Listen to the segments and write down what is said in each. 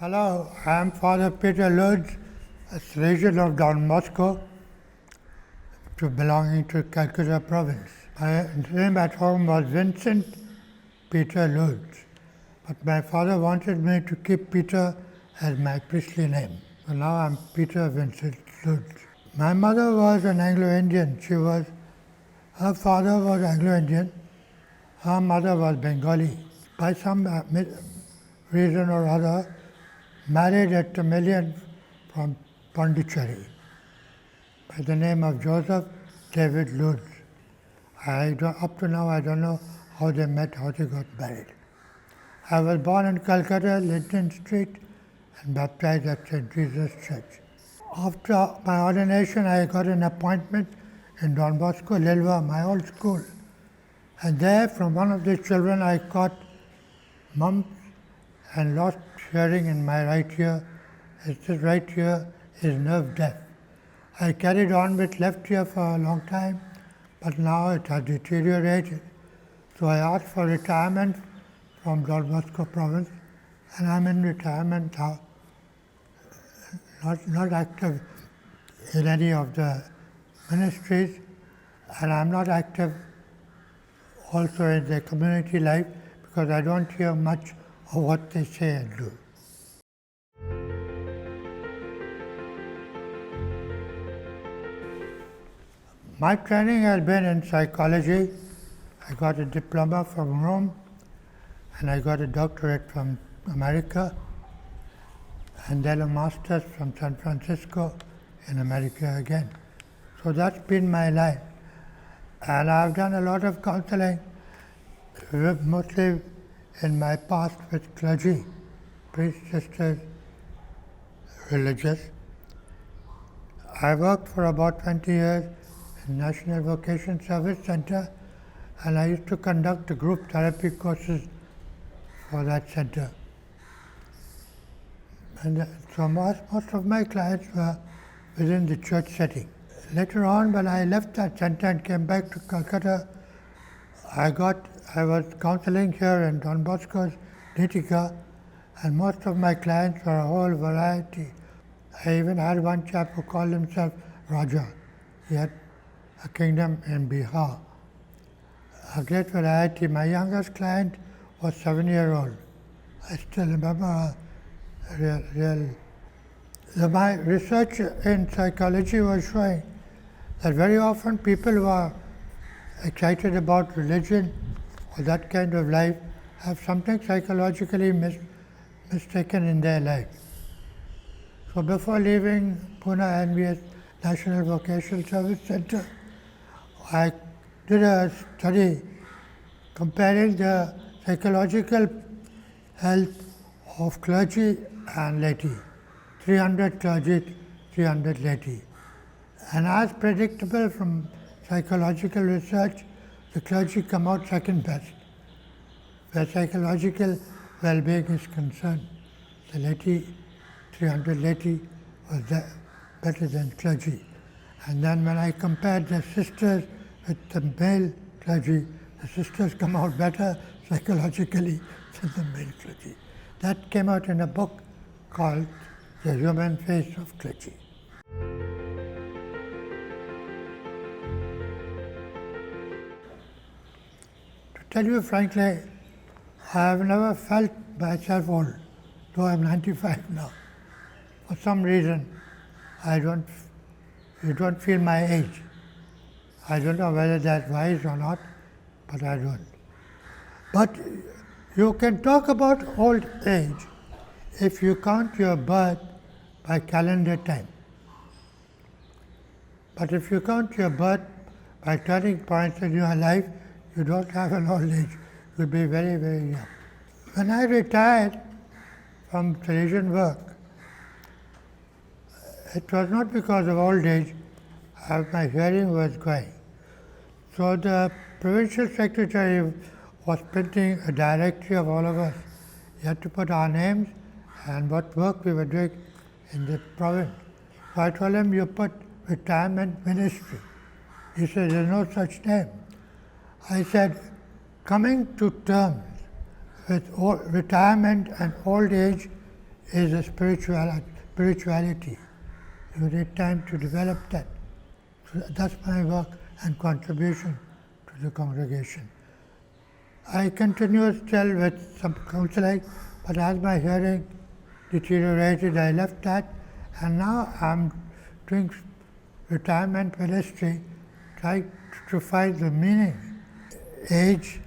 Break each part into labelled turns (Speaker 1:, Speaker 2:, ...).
Speaker 1: Hello, I am Father Peter Lourdes, a Salesian of Don Bosco, belonging to Calcutta province. My name at home was Vincent Peter Lourdes, but my father wanted me to keep Peter as my priestly name. So now I am Peter Vincent Lourdes. My mother was an Anglo-Indian. Her father was Anglo-Indian, her mother was Bengali. By some reason or other, married a Tamilian from Pondicherry by the name of Joseph David Lourdes. Up to now I don't know how they met, how they got married. I was born in Calcutta, Linton Street, and baptized at St. Jesus Church. After my ordination, I got an appointment in Don Bosco, Lilwa, my old school. And there, from one of the children, I caught mumps and lost hearing in my right ear. This right ear is nerve deaf. I carried on with left ear for a long time, but now it has deteriorated. So I asked for retirement from Don Bosco province, and I'm in retirement now, not active in any of the ministries, and I'm not active also in the community life because I don't hear much of what they say and do. My training has been in psychology. I got a diploma from Rome and I got a doctorate from America and then a master's from San Francisco in America again. So that's been my life. And I've done a lot of counseling, mostly in my past with clergy, priests, sisters, religious. I worked for about 20 years in National Vocation Service Center, and I used to conduct the group therapy courses for that center. And so most of my clients were within the church setting. Later on, when I left that center and came back to Calcutta, I was counseling here in Don Bosco's Nitika, and most of my clients were a whole variety. I even had one chap who called himself Raja. He had a kingdom in Bihar. A great variety. My youngest client was 7-year-old. I still remember my research in psychology was showing that very often people who are excited about religion or that kind of life have something psychologically mistaken in their life. So before leaving Pune NVS National Vocational Service Center, I did a study comparing the psychological health of clergy and laity, 300 clergy, 300 laity. And as predictable from psychological research, the clergy come out second best. Where psychological well-being is concerned, the laity, 300 laity, was better than clergy. And then when I compared the sisters with the male clergy, the sisters come out better psychologically than the male clergy. That came out in a book called The Human Face of Clergy. To tell you frankly, I have never felt myself old, though I'm 95 now. For some reason, you don't feel my age. I don't know whether that's wise or not, but I don't. But you can talk about old age if you count your birth by calendar time. But if you count your birth by turning points in your life, you don't have an old age. You'll be very, very young. When I retired from Salesian work, it was not because of old age, my hearing was going. So the provincial secretary was printing a directory of all of us. You had to put our names and what work we were doing in the province. So I told him, you put retirement ministry. He said, there's no such name. I said, coming to terms with retirement and old age is a spirituality. You need time to develop that. So that's my work and contribution to the congregation. I continue still with some counseling, but as my hearing deteriorated, I left that, and now I'm doing retirement ministry, trying to find the meaning, age,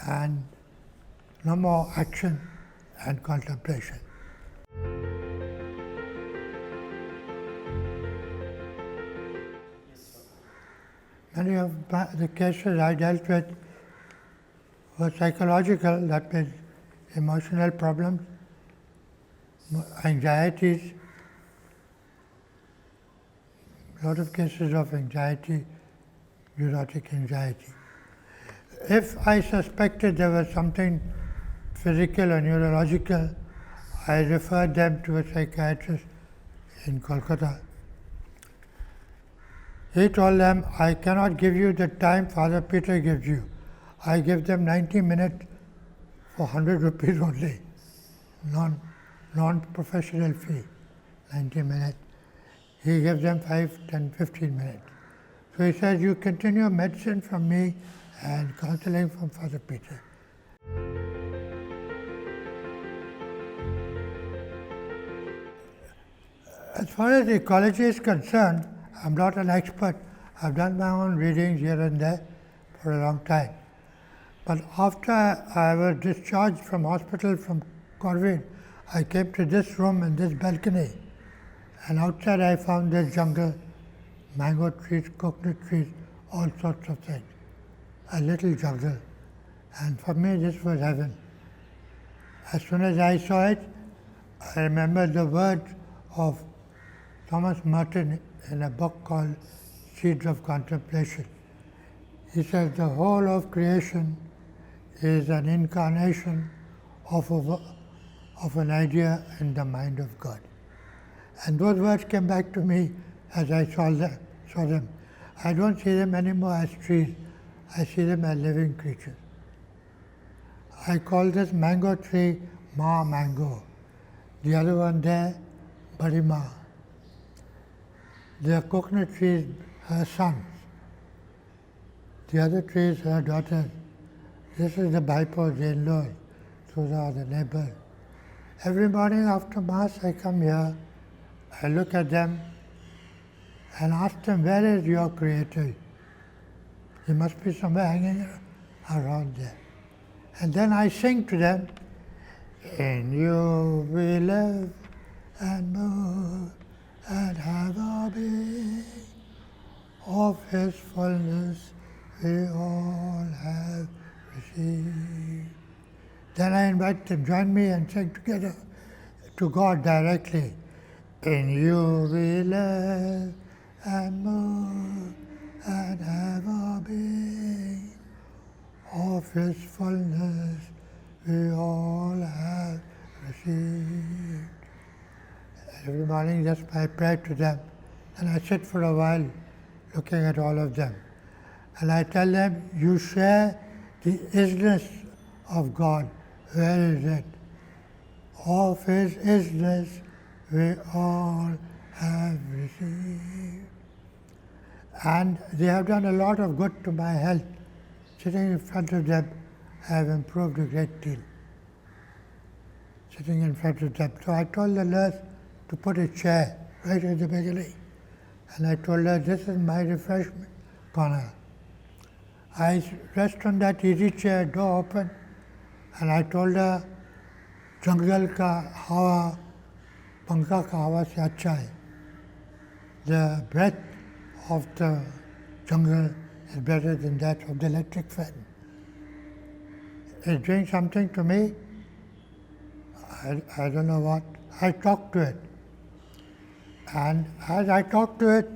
Speaker 1: and no more action and contemplation. Many of the cases I dealt with were psychological, that means emotional problems, anxieties, a lot of cases of anxiety, neurotic anxiety. If I suspected there was something physical or neurological, I referred them to a psychiatrist in Kolkata. He told them, I cannot give you the time Father Peter gives you. I give them 90 minutes for 100 rupees only, non-professional fee, 90 minutes. He gives them 5, 10, 15 minutes. So he says, you continue medicine from me and counseling from Father Peter. As far as ecology is concerned, I'm not an expert. I've done my own readings here and there for a long time. But after I was discharged from hospital from COVID, I came to this room and this balcony. And outside I found this jungle, mango trees, coconut trees, all sorts of things. A little jungle. And for me this was heaven. As soon as I saw it, I remembered the words of Thomas Merton in a book called Seeds of Contemplation. He says the whole of creation is an incarnation of an idea in the mind of God. And those words came back to me as I saw them. I don't see them anymore as trees, I see them as living creatures. I call this mango tree Ma Mango, the other one there, Barima. The coconut tree is her sons, the other tree is her daughters. This is the Baipos, the in-laws, those are the neighbors. Every morning after Mass I come here, I look at them and ask them, where is your Creator? He must be somewhere hanging around there. And then I sing to them, in you we live and move and have our being, of His fullness we all have received. Then I invite them, join me and sing together to God directly. In you we live and move and have our being, of His fullness we all have received. Every morning just I pray to them, and I sit for a while looking at all of them. And I tell them, you share the isness of God. Where is it? Of His isness we all have received. And they have done a lot of good to my health. Sitting in front of them, I have improved a great deal. Sitting in front of them. So I told the nurse to put a chair right in the beginning. And I told her, this is my refreshment corner. I rest on that easy chair, door open, and I told her, jungle ka hawa, पंखा का हवा से अच्छा है. The breath of the jungle is better than that of the electric fan. It's doing something to me. I don't know what. I talked to it. And as I talked to it,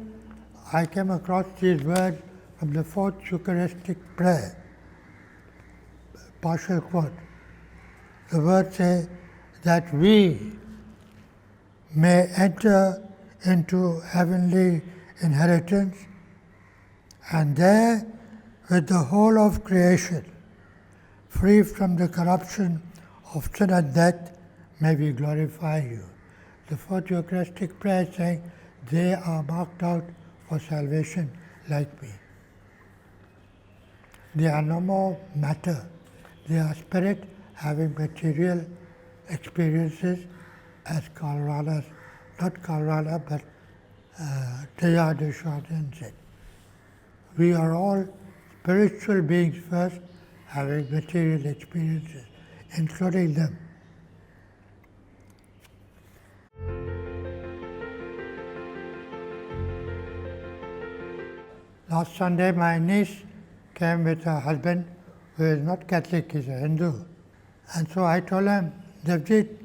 Speaker 1: I came across these words from the fourth Eucharistic prayer. Partial quote. The words say that we may enter into heavenly inheritance, and there, with the whole of creation, free from the corruption of sin and death, may we glorify you. The fourth Eucharistic prayer is saying, they are marked out for salvation like me. They are no more matter. They are spirit having material experiences as Karl Rahner, not Karl Rahner, but Teilhard de Chardin said. We are all spiritual beings first, having material experiences, including them. Last Sunday, my niece came with her husband, who is not Catholic, he's a Hindu. And so I told him, Devjit,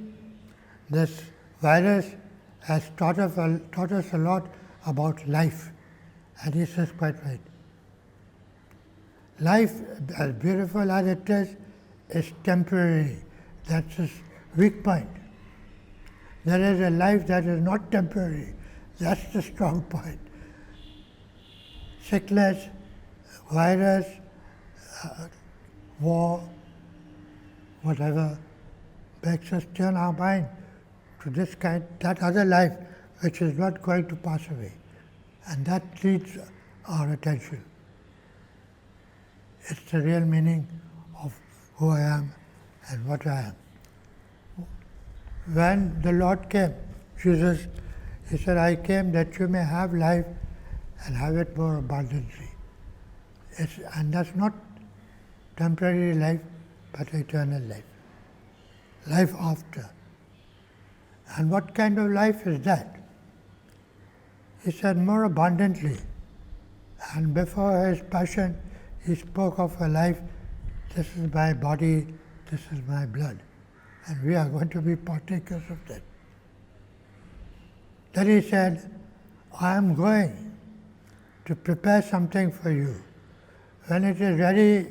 Speaker 1: this virus has taught us a lot about life. And he says, quite right. Life, as beautiful as it is temporary. That's his weak point. There is a life that is not temporary. That's the strong point. Sickness, virus, war, whatever, makes us turn our mind to that other life which is not going to pass away. And that needs our attention. It's the real meaning of who I am and what I am. When the Lord came, Jesus, he said, I came that you may have life and have it more abundantly. And that's not temporary life, but eternal life. Life after. And what kind of life is that? He said, more abundantly. And before his passion, he spoke of a life, this is my body, this is my blood. And we are going to be partakers of that. Then he said, I am going to prepare something for you. When it is ready,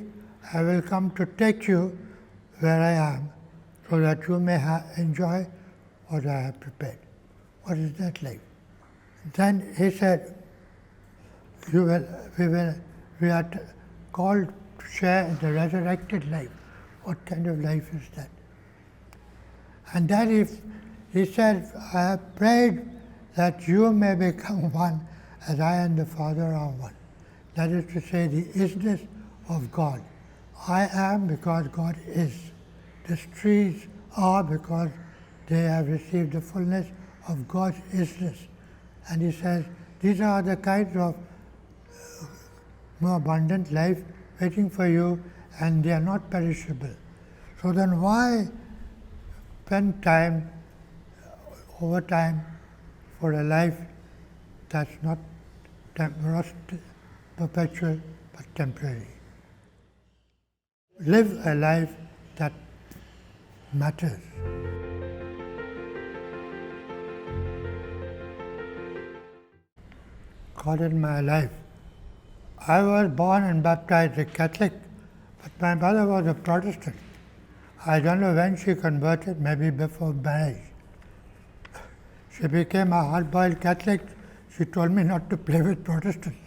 Speaker 1: I will come to take you where I am, so that you may enjoy what I have prepared. What is that like? Then he said, we are called to share in the resurrected life. What kind of life is that? And then he said, I have prayed that you may become one as I and the Father are one. That is to say, the isness of God. I am because God is. These trees are because they have received the fullness of God's isness. And he says, these are the kinds of more abundant life waiting for you, and they are not perishable. So then why spend time, over time, for a life that's not perpetual but temporary? Live a life that matters. God in my life. I was born and baptized a Catholic, but my mother was a Protestant. I don't know when she converted, maybe before marriage. She became a hard-boiled Catholic. She told me not to play with Protestants.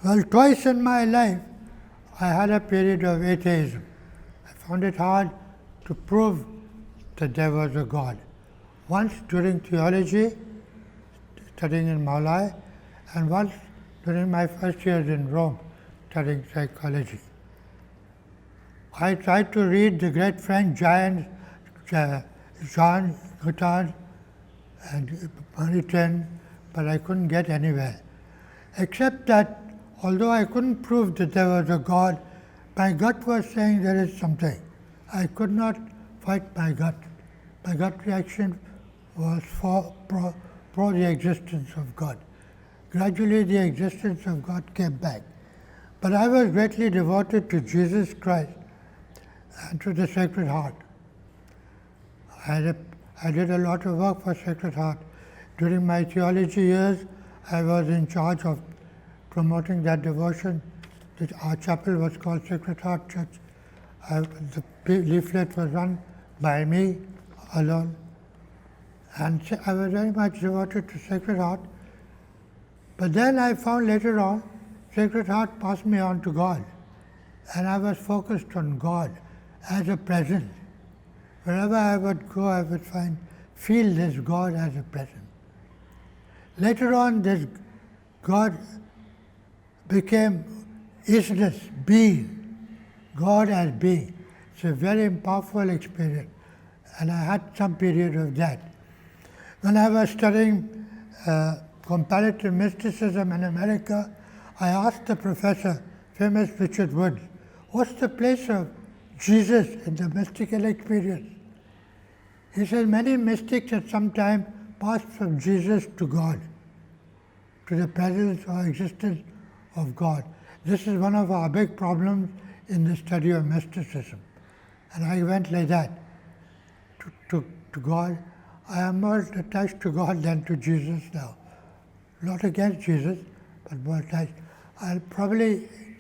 Speaker 1: Well, twice in my life, I had a period of atheism. I found it hard to prove that there was a God. Once during theology, studying in Maulai, and once during my first years in Rome, studying psychology. I tried to read the great French giants, Jean Guattard and Maritain, but I couldn't get anywhere. Except that, although I couldn't prove that there was a God, my gut was saying there is something. I could not fight my gut. My gut reaction was pro the existence of God. Gradually the existence of God came back. But I was greatly devoted to Jesus Christ and to the Sacred Heart. I did a lot of work for Sacred Heart. During my theology years, I was in charge of promoting that devotion. Our chapel was called Sacred Heart Church. The leaflet was run by me alone. And I was very much devoted to Sacred Heart. But then I found later on, Sacred Heart passed me on to God. And I was focused on God as a presence. Wherever I would go, I would feel this God as a presence. Later on, this God became isness, being, God as being. It's a very powerful experience, and I had some period of that. When I was studying comparative mysticism in America, I asked the professor, famous Richard Woods, what's the place of Jesus in the mystical experience? He said many mystics at some time passed from Jesus to God, to the presence or existence of God. This is one of our big problems in the study of mysticism. And I went like that to God. I am more attached to God than to Jesus now. Not against Jesus, but more attached.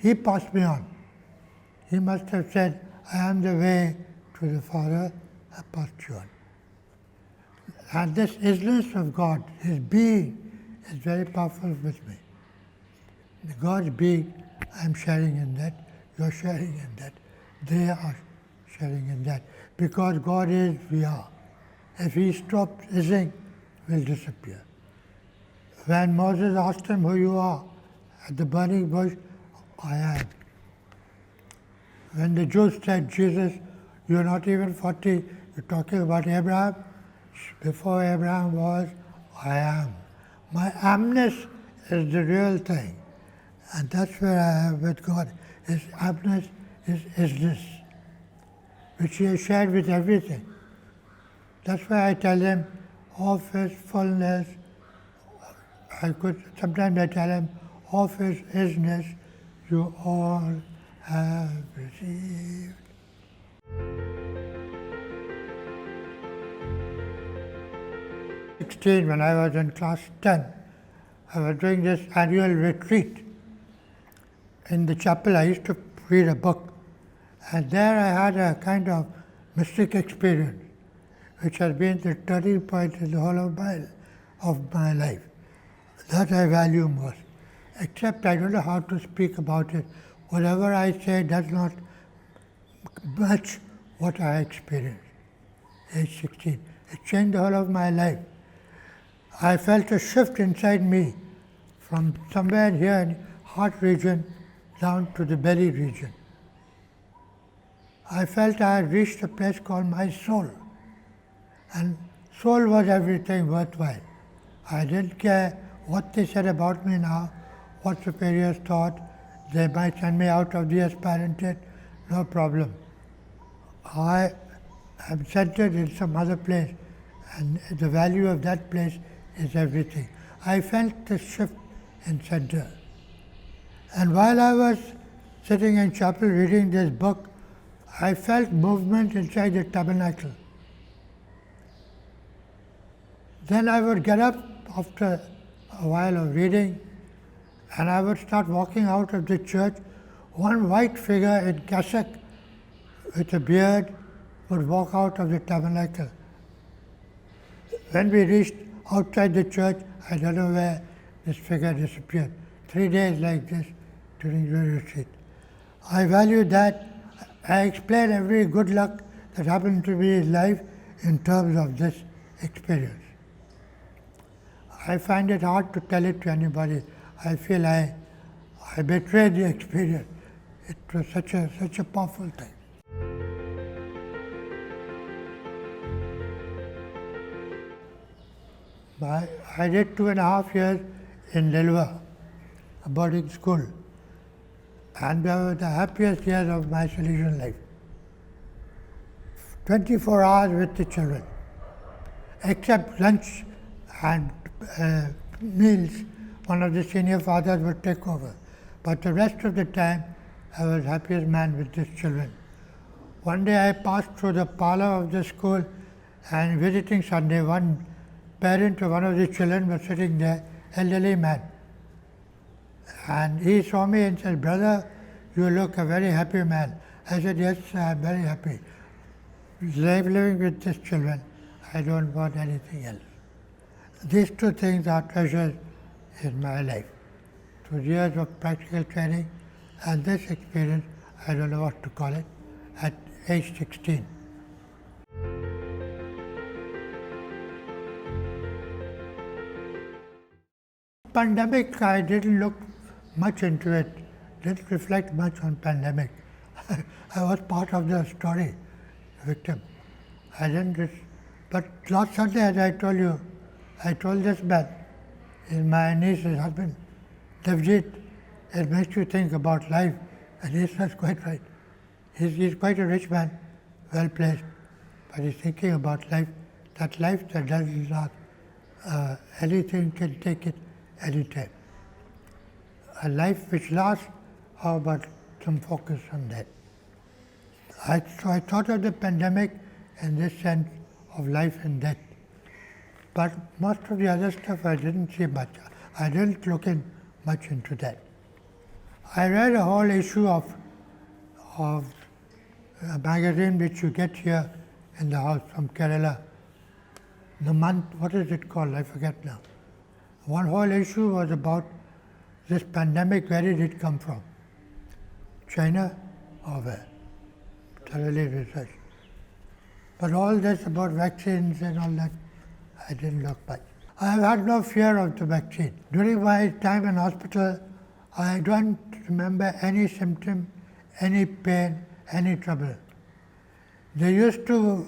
Speaker 1: He passed me on. He must have said, I am the way to the Father, I passed you on. And this isness of God, His being, is very powerful with me. God's being, I am sharing in that, you are sharing in that, they are sharing in that. Because God is, we are. If He stops ising, we'll disappear. When Moses asked him who you are at the burning bush, I am. When the Jews said, Jesus, you're not even 40, you're talking about Abraham. Before Abraham was, I am. My amness is the real thing. And that's where I am with God. His amness is isness, which He has shared with everything. That's why I tell Him of His fullness. Sometimes I tell Him of His isness, you all have received. When I was in class 10, I was doing this annual retreat. In the chapel, I used to read a book, and there I had a kind of mystic experience, which has been the turning point in the whole of my life. That I value most. Except I don't know how to speak about it. Whatever I say does not match what I experienced. Age 16. It changed the whole of my life. I felt a shift inside me from somewhere here in heart region down to the belly region. I felt I had reached a place called my soul. And soul was everything worthwhile. I didn't care what they said about me now, what superiors thought. They might send me out of the aspirantate, no problem. I am centered in some other place, and the value of that place is everything. I felt the shift in center. And while I was sitting in chapel reading this book, I felt movement inside the tabernacle. Then I would get up after a while of reading, and I would start walking out of the church. One white figure in cassock with a beard would walk out of the tabernacle. When we reached outside the church, I don't know where this figure disappeared. 3 days like this during the retreat. I value that. I explain every good luck that happened to me in life in terms of this experience. I find it hard to tell it to anybody. I feel I betrayed the experience. It was such a powerful thing. I did 2.5 years in Lilwa, a boarding school, and they were the happiest years of my Salesian life. 24 hours with the children, except lunch and meals, one of the senior fathers would take over. But the rest of the time, I was happiest man with these children. One day I passed through the parlor of the school, and visiting Sunday, one parent of one of the children was sitting there, elderly man. And he saw me and said, "Brother, you look a very happy man." I said, "Yes, I am very happy. Living with these children, I don't want anything else." These two things are treasures in my life. 2 years of practical training and this experience, I don't know what to call it, at age 16. Pandemic, I didn't look much into it, didn't reflect much on pandemic. I was part of the story, victim. I didn't, but last Sunday, as I told you, I told this man, is my niece's husband, Devjit, it makes you think about life, and he's just quite right. He's quite a rich man, well placed, but he's thinking about life, that life that doesn't last. Anything can take it anytime. A life which lasts, how about some focus on that? So I thought of the pandemic in this sense of life and death. But most of the other stuff I didn't see much. I didn't look in much into that. I read a whole issue of a magazine which you get here in the house from Kerala. The month, what is it called? I forget now. One whole issue was about this pandemic. Where did it come from? China or where? Thoroughly researched. But all this about vaccines and all that, I didn't look much. I have had no fear of the vaccine. During my time in hospital, I don't remember any symptom, any pain, any trouble. They used to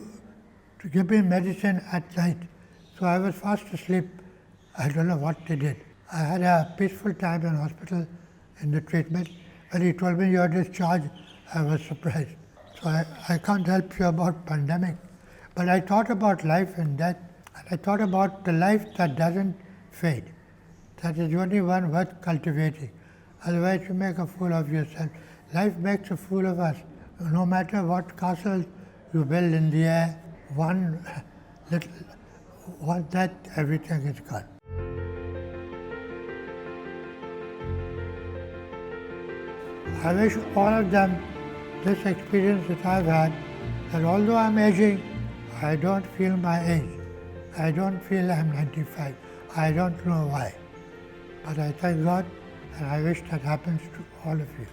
Speaker 1: give me medicine at night, so I was fast asleep. I don't know what they did. I had a peaceful time in hospital in the treatment. When he told me you are discharged, I was surprised. So I can't help you about pandemic. But I thought about life and death, and I thought about the life that doesn't fade. That is the only one worth cultivating. Otherwise you make a fool of yourself. Life makes a fool of us. No matter what castles you build in the air, one that everything is gone. I wish all of them this experience that I've had, that although I'm aging, I don't feel my age. I don't feel I'm 95. I don't know why. But I thank God, and I wish that happens to all of you.